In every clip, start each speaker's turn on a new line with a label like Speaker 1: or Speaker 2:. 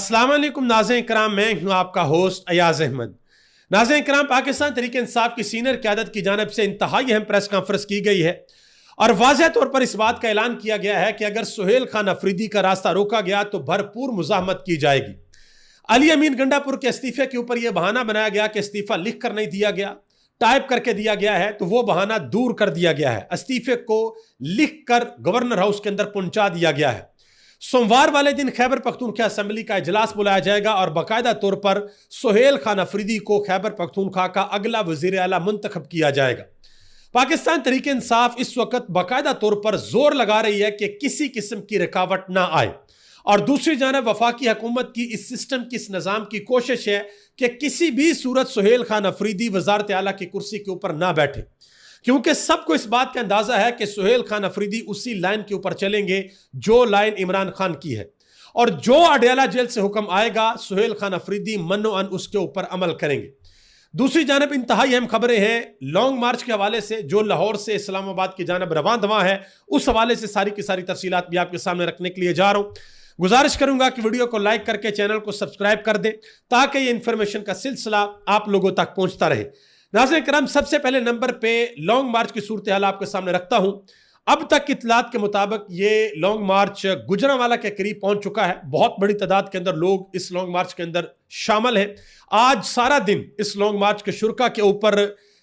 Speaker 1: अस्सलाम वालेकुम नाज़रीन इकराम, मैं हूं आपका होस्ट अयाज अहमद। नाज़रीन इकराम, पाकिस्तान तहरीक इंसाफ की सीनियर क़यादत की जानिब से इंतहाई अहम प्रेस कॉन्फ्रेंस की गई है और वाज़ेह तौर पर इस बात का ऐलान किया गया है कि अगर सुहेल खान अफरीदी का रास्ता रोका गया तो भरपूर मुज़ाहमत की जाएगी। अली अमीन गंडापुर के इस्तीफे के ऊपर यह बहाना बनाया गया कि इस्तीफा लिख कर नहीं दिया गया, टाइप करके दिया गया है, तो वो बहाना दूर कर दिया गया है। इस्तीफे को लिख कर गवर्नर हाउस के अंदर पहुंचा दिया गया है। सोमवार वाले दिन खैबर पख्तूनख्वा असेंबली का इजलास बुलाया जाएगा और बाकायदा तौर पर सुहेल खान अफरीदी को खैबर पख्तूनख्वा का अगला वजीर आला मुंतखब किया जाएगा। पाकिस्तान तहरीक इंसाफ इस वक्त बाकायदा तौर पर जोर लगा रही है कि किसी किस्म की रुकावट ना आए और दूसरी जानब वफाकी हुकूमत की इस सिस्टम की इस निज़ाम की कोशिश है कि किसी भी सूरत सुहेल खान अफरीदी वज़ारत आला की कुर्सी के ऊपर ना बैठे, क्योंकि सबको इस बात का अंदाजा है कि सुहेल खान अफरीदी उसी लाइन के ऊपर चलेंगे जो लाइन इमरान खान की है और जो अडयाला जेल से हुक्म आएगा सुहेल खान अफरीदी मनो अन उसके ऊपर अमल करेंगे। दूसरी जानब इंतहाई अहम खबरें हैं लॉन्ग मार्च के हवाले से जो लाहौर से इस्लामाबाद की जानब रवां दवा है, उस हवाले से सारी की सारी तफसीलात भी आपके सामने रखने के लिए जा रहा हूं। गुजारिश करूंगा कि वीडियो को लाइक करके चैनल को सब्सक्राइब कर दें ताकि ये इंफॉर्मेशन का सिलसिला आप लोगों तक पहुंचता रहे। नाज़रीन करम, सबसे पहले नंबर पे लॉन्ग मार्च की सूरत हाल आपके सामने रखता हूं। अब तक की इतलात के मुताबिक ये लॉन्ग मार्च गुजरांवाला के करीब पहुंच चुका है। बहुत बड़ी तादाद के अंदर लोग इस लॉन्ग मार्च के अंदर शामिल हैं। आज सारा दिन इस लॉन्ग मार्च के शुरा के ऊपर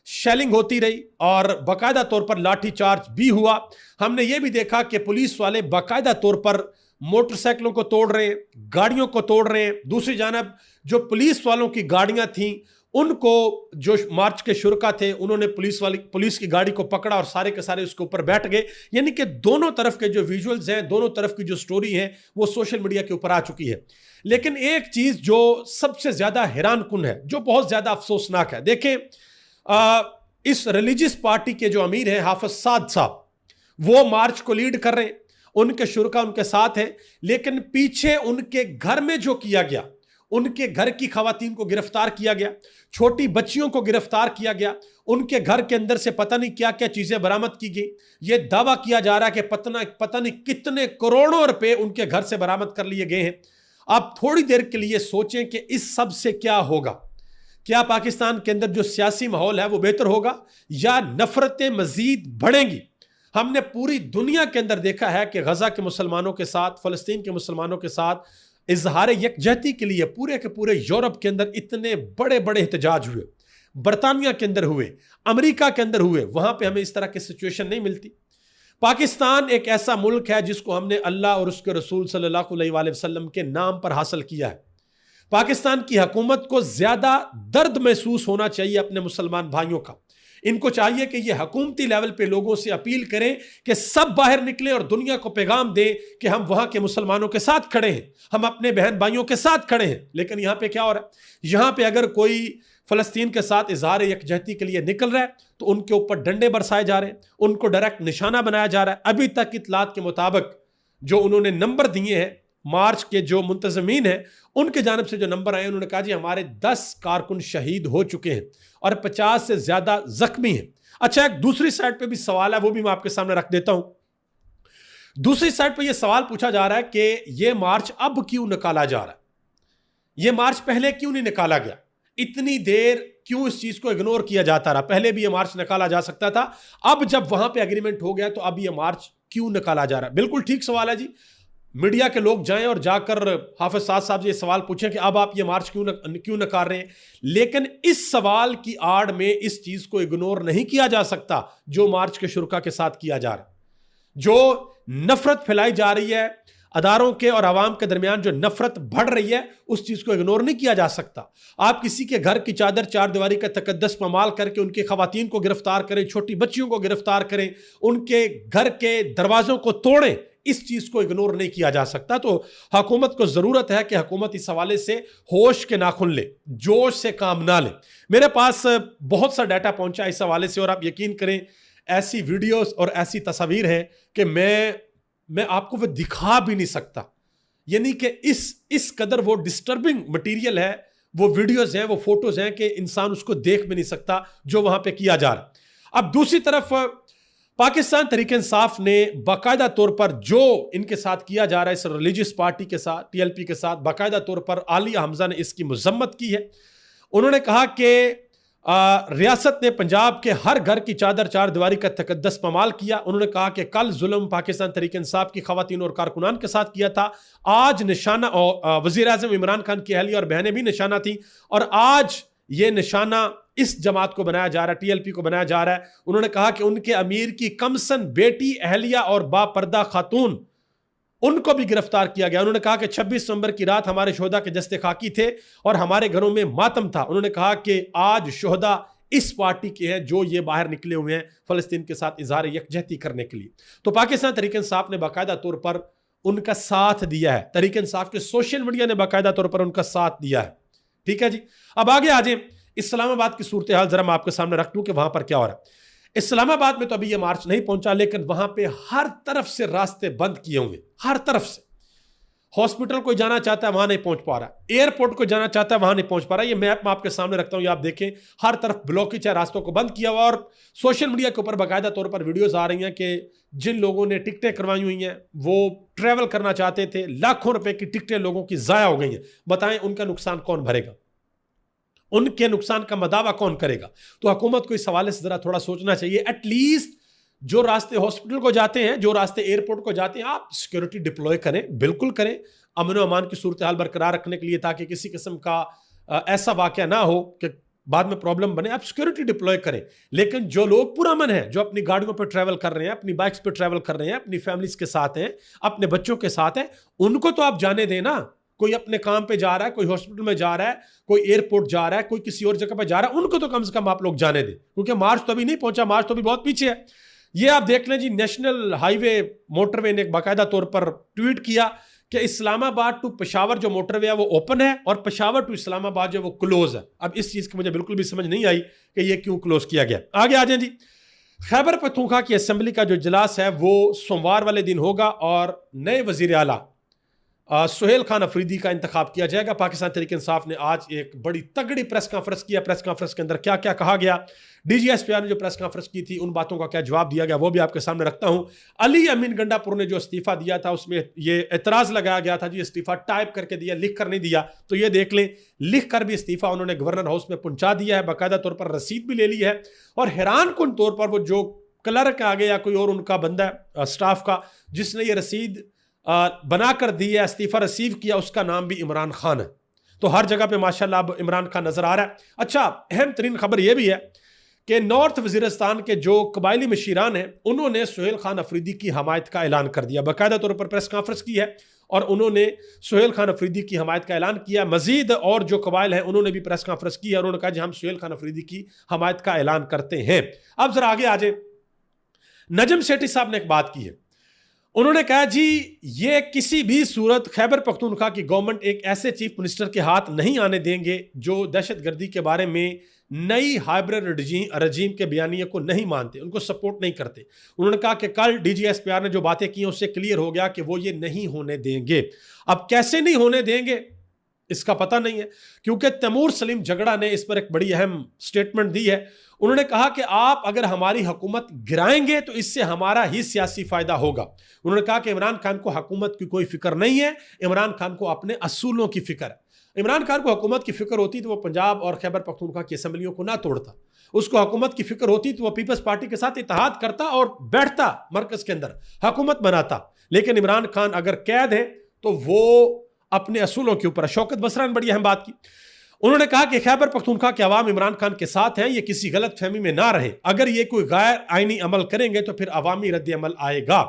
Speaker 1: शेलिंग होती रही और बाकायदा तौर पर लाठी चार्ज भी हुआ। हमने ये भी देखा कि पुलिस वाले बाकायदा तौर पर मोटरसाइकिलों को तोड़ रहे हैं, गाड़ियों को तोड़ रहे हैं। दूसरी जानब जो पुलिस वालों की गाड़ियां थीं उनको, जो मार्च के शुरा थे, उन्होंने पुलिस की गाड़ी को पकड़ा और सारे के सारे उसके ऊपर बैठ गए। यानी कि दोनों तरफ के जो विजुअल्स हैं, दोनों तरफ की जो स्टोरी है वो सोशल मीडिया के ऊपर आ चुकी है। लेकिन एक चीज जो सबसे ज्यादा हैरान कुन है, जो बहुत ज्यादा अफसोसनाक है, देखें इस रिलीजियस पार्टी के जो अमीर हैं हाफिज साद साहब, वो मार्च को लीड कर रहे हैं, उनके शुरा उनके साथ है, लेकिन पीछे उनके घर में जो किया गया, उनके घर की खवातीन को गिरफ्तार किया गया, छोटी बच्चियों को गिरफ्तार किया गया, उनके घर के अंदर से पता नहीं क्या क्या चीजें बरामद की गई। यह दावा किया जा रहा है कि पता नहीं कितने करोड़ों रुपए उनके घर से बरामद कर लिए गए हैं। आप थोड़ी देर के लिए सोचें कि इस सब से क्या होगा। क्या पाकिस्तान के अंदर जो सियासी माहौल है वो बेहतर होगा या नफरतें मजीद बढ़ेंगी? हमने पूरी दुनिया के अंदर देखा है कि गजा के मुसलमानों के साथ, फलस्तीन के मुसलमानों के साथ इजहार यकजहती के लिए पूरे के पूरे यूरोप के अंदर इतने बड़े बड़े एहतजाज हुए, बरतानिया के अंदर हुए, अमेरिका के अंदर हुए। वहां पे हमें इस तरह की सिचुएशन नहीं मिलती। पाकिस्तान एक ऐसा मुल्क है जिसको हमने अल्लाह और उसके रसूल सल्लल्लाहु अलैहि वसल्लम के नाम पर हासिल किया है। पाकिस्तान की हुकूमत को ज्यादा दर्द महसूस होना चाहिए अपने मुसलमान भाइयों का। इनको चाहिए कि ये हुकूमती लेवल पे लोगों से अपील करें कि सब बाहर निकलें और दुनिया को पैगाम दें कि हम वहां के मुसलमानों के साथ खड़े हैं, हम अपने बहन भाइयों के साथ खड़े हैं। लेकिन यहां पे क्या हो रहा है? यहां पे अगर कोई फलस्तीन के साथ इजहार यकजहती के लिए निकल रहा है तो उनके ऊपर डंडे बरसाए जा रहे हैं, उनको डायरेक्ट निशाना बनाया जा रहा है। अभी तक इतलात के मुताबिक जो उन्होंने नंबर दिए हैं, मार्च के जो मुंतजमीन हैं उनके जानब से जो नंबर आए, उन्होंने कहा जी हमारे 10 कारकुन शहीद हो चुके हैं और 50 से ज्यादा जख्मी हैं। अच्छा, एक दूसरी साइड पे भी सवाल है, वो भी मैं आपके सामने रख देता हूं। दूसरी साइड पे यह सवाल पूछा जा रहा है कि यह मार्च अब क्यों निकाला जा रहा है? यह मार्च पहले क्यों नहीं निकाला गया? इतनी देर क्यों इस चीज को इग्नोर किया जाता रहा? पहले भी यह मार्च निकाला जा सकता था, अब जब वहां पे एग्रीमेंट हो गया तो अब यह मार्च क्यों निकाला जा रहा है? बिल्कुल ठीक सवाल है जी। मीडिया के लोग जाएं और जाकर हाफिज साद साहब से ये सवाल पूछें कि अब आप ये मार्च क्यों नकार रहे हैं। लेकिन इस सवाल की आड़ में इस चीज को इग्नोर नहीं किया जा सकता जो मार्च के शुरा के साथ किया जा रहा है। जो नफरत फैलाई जा रही है, अदारों के और आवाम के दरमियान जो नफरत बढ़ रही है, उस चीज को इग्नोर नहीं किया जा सकता। आप किसी के घर की चादर चार दीवारी का तकद्दस पमाल करके उनकी खवातीन को गिरफ्तार करें, छोटी बच्चियों को गिरफ्तार करें, उनके घर के दरवाजों को तोड़ें, इस चीज को इग्नोर नहीं किया जा सकता। तो हुकूमत को जरूरत है कि हुकूमत इस हवाले से होश के नाखुन ले, जोश से काम ना ले। मेरे पास बहुत सा डाटा पहुंचा इस हवाले से और आप यकीन करें ऐसी वीडियोस और ऐसी तस्वीर हैं कि मैं आपको वो दिखा भी नहीं सकता। यानी कि इस कदर वो डिस्टर्बिंग मटीरियल है, वो वीडियोस हैं, वो फोटोज हैं कि इंसान उसको देख भी नहीं सकता जो वहां पे किया जा रहा। अब दूसरी तरफ पाकिस्तान तहरीक इंसाफ ने बाकायदा तौर पर जो इनके साथ किया जा रहा है, इस रिलीजियस पार्टी के साथ, टीएलपी के साथ, बाकायदा तौर पर आलिया हमजा ने इसकी मजम्मत की है। उन्होंने कहा कि रियासत ने पंजाब के हर घर की चादर चार दीवारी का तकद्दस पमाल किया। उन्होंने कहा कि कल जुल्म पाकिस्तान तहरीक इंसाफ की खवातीन और कारकुनान के साथ किया था, आज निशाना वजीर आजम इमरान खान की अहलिया और बहनें भी निशाना थी, और आज ये निशाना इस जमात को बनाया जा रहा है, टीएलपी को बनाया जा रहा है। उन्होंने कहा कि उनके अमीर की कमसन बेटी, अहलिया और बापर्दा खातून, उनको भी गिरफ्तार किया गया। उन्होंने कहा कि 26 नवंबर की रात हमारे शोहदा के जस्ते खाकी थे और हमारे घरों में मातम था। उन्होंने कहा कि आज शोहदा इस पार्टी के हैं जो ये बाहर निकले हुए हैं फलस्तीन के साथ इजहार यकजहती करने के लिए। तो पाकिस्तान तहरीक इंसाफ ने बाकायदा तौर पर उनका साथ दिया है, तहरीक इंसाफ के सोशल मीडिया ने बाकायदा तौर पर उनका साथ दिया है। ठीक है जी, अब आगे आ जाए। इस्लामाबाद की सूरत हाल जरा मैं आपके सामने रख दूं कि वहां पर क्या हो रहा है। इस्लामाबाद में तो अभी ये मार्च नहीं पहुंचा, लेकिन वहां पे हर तरफ से रास्ते बंद किए हुए, हर तरफ से। हॉस्पिटल कोई जाना चाहता है वहां नहीं पहुंच पा रहा, एयरपोर्ट को जाना चाहता है वहां नहीं पहुंच पा रहा। ये मैप मैं आपके सामने रखता हूं, ये आप देखें, हर तरफ ब्लॉकेज है, रास्तों को बंद किया हुआ। और सोशल मीडिया के ऊपर बाकायदा तौर पर वीडियोज आ रही हैं कि जिन लोगों ने टिकटें करवाई हुई हैं, वो ट्रेवल करना चाहते थे, लाखों रुपए की टिकटें लोगों की जाया हो गई हैं। बताएं उनका नुकसान कौन भरेगा, उनके नुकसान का मदावा कौन करेगा? तो हुकूमत को इस हवाले से जरा थोड़ा सोचना चाहिए। एटलीस्ट जो रास्ते हॉस्पिटल को जाते हैं, जो रास्ते एयरपोर्ट को जाते हैं, आप सिक्योरिटी डिप्लॉय करें, बिल्कुल करें, अमन व अमान की सूरत हाल बरकरार रखने के लिए, ताकि किसी किस्म का ऐसा वाकया ना हो कि बाद में प्रॉब्लम बने। आप सिक्योरिटी डिप्लॉय करें। लेकिन जो लोग पुरअमन हैं, जो अपनी गाड़ियों पर ट्रैवल कर रहे हैं, अपनी बाइक्स पर ट्रैवल कर रहे हैं, अपनी फैमिलीज के साथ हैं, अपने बच्चों के साथ हैं, उनको तो आप जाने दें ना। कोई अपने काम पे जा रहा है, कोई हॉस्पिटल में जा रहा है, कोई एयरपोर्ट जा रहा है, कोई किसी और जगह पर जा रहा है, उनको तो कम से कम आप लोग जाने दें, क्योंकि मार्च तो अभी नहीं पहुंचा, मार्च तो अभी बहुत पीछे है। ये आप देख लें जी, नेशनल हाईवे मोटरवे ने एक बाकायदा तौर पर ट्वीट किया कि इस्लामाबाद टू पेशावर जो मोटरवे है वो ओपन है और पेशावर टू इस्लामाबाद जो वो क्लोज है। अब इस चीज की मुझे बिल्कुल भी समझ नहीं आई कि ये क्यों क्लोज किया गया। आगे आ जाए जी। खैबर पख्तूनख्वा की असेंबली का जो इजलास है वो सोमवार वाले दिन होगा और नए वजीर आला सुहेल खान अफरीदी का इंतखाब किया जाएगा। पाकिस्तान तहरीक इंसाफ ने आज एक बड़ी तगड़ी प्रेस कॉन्फ्रेंस किया। प्रेस कॉन्फ्रेंस के अंदर क्या क्या कहा गया, डीजीएसपीआर ने जो प्रेस कॉन्फ्रेंस की थी, उन बातों का क्या जवाब दिया गया, वो भी आपके सामने रखता हूं। अली अमीन गंडापुर ने जो इस्तीफा दिया था, उसमें ये एतराज लगाया गया था जी, इस्तीफा टाइप करके दिया, लिख कर नहीं दिया। तो ये देख लें, लिख कर भी इस्तीफा उन्होंने गवर्नर हाउस में पहुंचा दिया है, बाकायदा तौर पर रसीद भी ले ली है। और हैरान कुन तौर पर वो जो क्लर्क आगे या कोई और उनका बंदा है स्टाफ का, जिसने ये रसीद बनाकर दी है, इस्तीफा रिसीव किया, उसका नाम भी इमरान खान है। तो हर जगह पे माशाल्लाह अब इमरान खान नजर आ रहा है। अच्छा, अहम तरीन खबर यह भी है कि नॉर्थ वजीरिस्तान के जो कबायली मशीरान हैं, उन्होंने सुहेल खान अफरीदी की हमायत का ऐलान कर दिया। बाकायदा तौर पर प्रेस कॉन्फ्रेंस की है और उन्होंने सुहेल खान अफरीदी की हमायत का ऐलान किया। मजीद और जो कबाइल हैं उन्होंने भी प्रेस कॉन्फ्रेंस की है और उन्होंने कहा जी हम सुहेल खान अफरीदी की हमायत का ऐलान करते हैं। अब जरा आगे आ जाए। नजम सेठी साहब ने एक बात की है, उन्होंने कहा जी ये किसी भी सूरत खैबर पख्तूनख्वा की गवर्नमेंट एक ऐसे चीफ मिनिस्टर के हाथ नहीं आने देंगे जो दहशतगर्दी के बारे में नई हाइब्रिड रजीम के बयानिए को नहीं मानते, उनको सपोर्ट नहीं करते। उन्होंने कहा कि कल डीजीएसपीआर ने जो बातें की उससे क्लियर हो गया कि वो ये नहीं होने देंगे। अब कैसे नहीं होने देंगे इसका पता नहीं है, क्योंकि तैमूर सलीम झगड़ा ने इस पर एक बड़ी अहम स्टेटमेंट दी है। उन्होंने कहा कि आप अगर हमारी हुकूमत गिराएंगे तो इससे हमारा ही सियासी फायदा होगा। उन्होंने कहा कि इमरान खान को हुकूमत की कोई फिक्र नहीं है, इमरान खान को अपने असूलों की फिक्र है। इमरान खान को हुकूमत की फिक्र होती तो वो पंजाब और खैबर पख्तूनख्वा की असम्बलियों को ना तोड़ता। उसको हुकूमत की फिक्र होती तो वो पीपल्स पार्टी के साथ इत्तेहाद करता और बैठता मरकज के अंदर, हुकूमत बनाता। लेकिन इमरान खान अगर कैद है तो वो अपने असूलों के ऊपर। शौकत बसरा ने बड़ी अहम बात की। उन्होंने कहा कि खैबर पख्तूनख्वा के अवाम इमरान खान के साथ हैं, ये किसी गलत फहमी में ना रहे। अगर ये कोई गैर आईनी अमल करेंगे तो फिर अवामी रद्द अमल आएगा।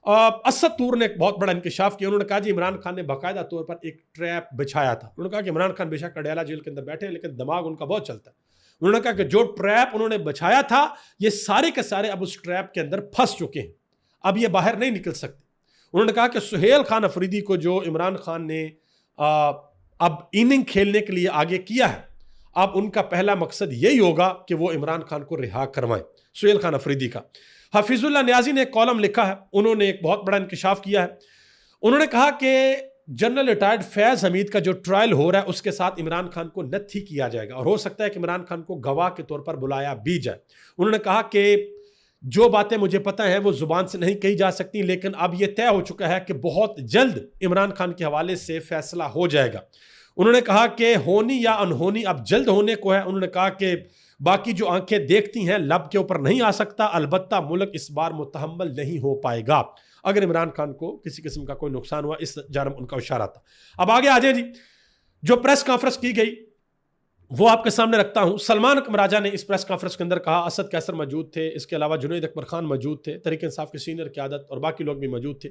Speaker 1: असद तूर ने एक बहुत बड़ा इंकशाफ किया। उन्होंने कहा जी इमरान खान ने बाकायदा तौर पर एक ट्रैप बिछाया था। उन्होंने कहा कि इमरान खान बेशक अडयाला जेल के अंदर बैठे हैं लेकिन दिमाग उनका बहुत चलता है। उन्होंने कहा कि जो ट्रैप उन्होंने बिछाया था ये सारे के सारे अब उस ट्रैप के अंदर फंस चुके हैं, अब ये बाहर नहीं निकल सकते। उन्होंने कहा कि सुहेल खान अफरीदी को जो इमरान खान ने अब इनिंग खेलने के लिए आगे किया है, अब उनका पहला मकसद यही होगा कि वो इमरान खान को रिहा करवाएं। सुहेल खान अफरीदी का हफीजुल्लाह न्याजी ने एक कॉलम लिखा है, उन्होंने एक बहुत बड़ा इंकशाफ किया है। उन्होंने कहा कि जनरल रिटायर्ड फैज हमीद का जो ट्रायल हो रहा है उसके साथ इमरान खान को नत्थी किया जाएगा और हो सकता है कि इमरान खान को गवाह के तौर पर बुलाया भी जाए। उन्होंने कहा कि जो बातें मुझे पता है वो जुबान से नहीं कही जा सकती, लेकिन अब यह तय हो चुका है कि बहुत जल्द इमरान खान के हवाले से फैसला हो जाएगा। उन्होंने कहा कि होनी या अनहोनी अब जल्द होने को है। उन्होंने कहा कि बाकी जो आंखें देखती हैं लब के ऊपर नहीं आ सकता, अलबत्ता मुल्क इस बार मुतहम्मल नहीं हो पाएगा अगर इमरान खान को किसी किस्म का कोई नुकसान हुआ। इस जानब उनका इशारा था। अब आगे आ जाए जी, जो प्रेस कॉन्फ्रेंस की गई वो आपके सामने रखता हूं। सलमान अकबर राजा ने इस प्रेस कॉन्फ्रेंस के अंदर कहा, असद कैसर मौजूद थे, इसके अलावा जुनैद अकबर खान मौजूद थे, तहरीक इंसाफ की सीनियर क़यादत और बाकी लोग भी मौजूद थे।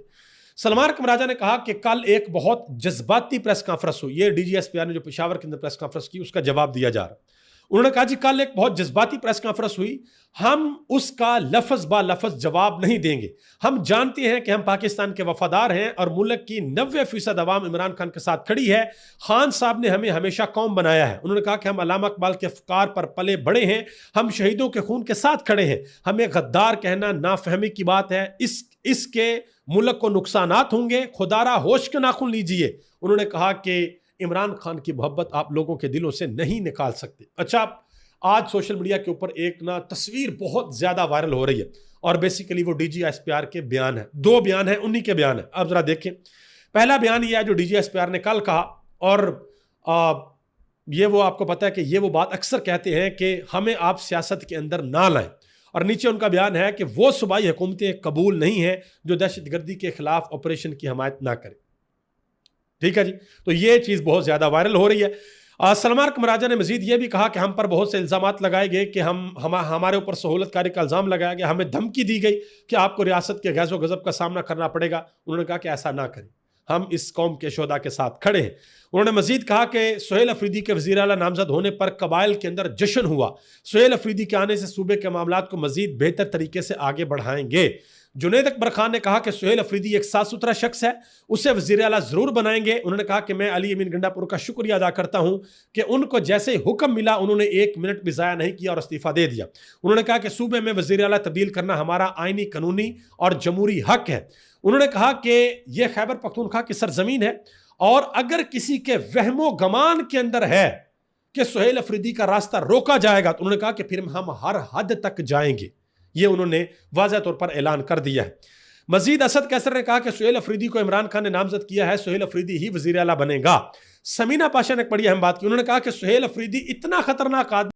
Speaker 1: सलमान अकबर राजा ने कहा कि कल एक बहुत जज्बाती प्रेस कॉन्फ्रेंस हुई। ये DGSPR ने जो पेशावर के अंदर प्रेस कॉन्फ्रेंस की उसका जवाब दिया जा रहा। उन्होंने कहा जी कल एक बहुत जज्बाती प्रेस कॉन्फ्रेंस हुई, हम उसका लफ्ज बा लफ्ज जवाब नहीं देंगे। हम जानते हैं कि हम पाकिस्तान के वफादार हैं और मुल्क की 90% अवाम इमरान खान के साथ खड़ी है। खान साहब ने हमें हमेशा कौम बनाया है। उन्होंने कहा कि हम अल्लामा इकबाल के अफकार पर पले बड़े हैं, हम शहीदों के खून के साथ खड़े हैं। हमें गद्दार कहना नाफहमी की बात है, इसके मुल्क को नुकसानात होंगे, खुदारा होश के नाखून लीजिए। उन्होंने कहा कि इमरान खान की मोहब्बत आप लोगों के दिलों से नहीं निकाल सकते। अच्छा, आज सोशल मीडिया के ऊपर एक ना तस्वीर बहुत ज्यादा वायरल हो रही है और बेसिकली वो DGSPR के बयान है। 2 बयान है, उन्हीं के बयान है। अब जरा देखें। पहला बयान ये है जो DGSPR ने कल कहा, और ये वो आपको पता है कि ये वो बात अक्सर कहते हैं कि हमें आप सियासत के अंदर ना लाएं। और नीचे उनका बयान है कि वो सूबाई हुकूमतें कबूल नहीं है जो दहशतगर्दी के खिलाफ ऑपरेशन की हमायत ना करें। ठीक है जी, तो ये चीज बहुत ज्यादा वायरल हो रही है। सलमान अकबर राजा ने मजीद ये भी कहा कि हम पर बहुत से इल्जामात लगाए गए कि हमारे ऊपर सहूलतकारी का इल्जाम लगाया गया, हमें धमकी दी गई कि आपको रियासत के गैज़ो गज़ब का सामना करना पड़ेगा। उन्होंने कहा कि ऐसा ना करें, हम इस कौम के शोधा के साथ खड़े हैं। उन्होंने मजीद कहा कि सुहेल अफरीदी के वज़ीर आला नामजद होने पर कबाइल के अंदर जश्न हुआ। सुहेल अफरीदी के आने से सूबे के मामलात को मजीद बेहतर तरीके से आगे बढ़ाएंगे। जुनैद अकबर खान ने कहा कि सुहेल अफरीदी एक साफ सुथरा शख्स है, उसे वज़ीर आला जरूर बनाएंगे। उन्होंने कहा कि मैं अली अमीन गंडापुर का शुक्रिया अदा करता हूं कि उनको जैसे हुक्म मिला उन्होंने 1 मिनट भी ज़ाया नहीं किया और इस्तीफा दे दिया। उन्होंने कहा कि सूबे में वज़ीर आला तब्दील करना हमारा आईनी, कानूनी और जमहूरी हक है। उन्होंने कहा कि यह खैबर पख्तूनख्वा की सरजमीन है और अगर किसी के वहमो गमान के अंदर है कि सुहेल अफरीदी का रास्ता रोका जाएगा तो उन्होंने कहा कि फिर हम हर हद तक जाएंगे। ये उन्होंने वाज़ह तौर पर ऐलान कर दिया है। मजीद असद कैसर ने कहा कि सुहेल अफरीदी को इमरान खान ने नामजद किया है, सुहेल अफरीदी ही वज़ीर आला बनेगा। समीना पाशा ने एक बड़ी अहम बात की। उन्होंने कहा कि सुहेल अफरीदी इतना खतरनाक आदमी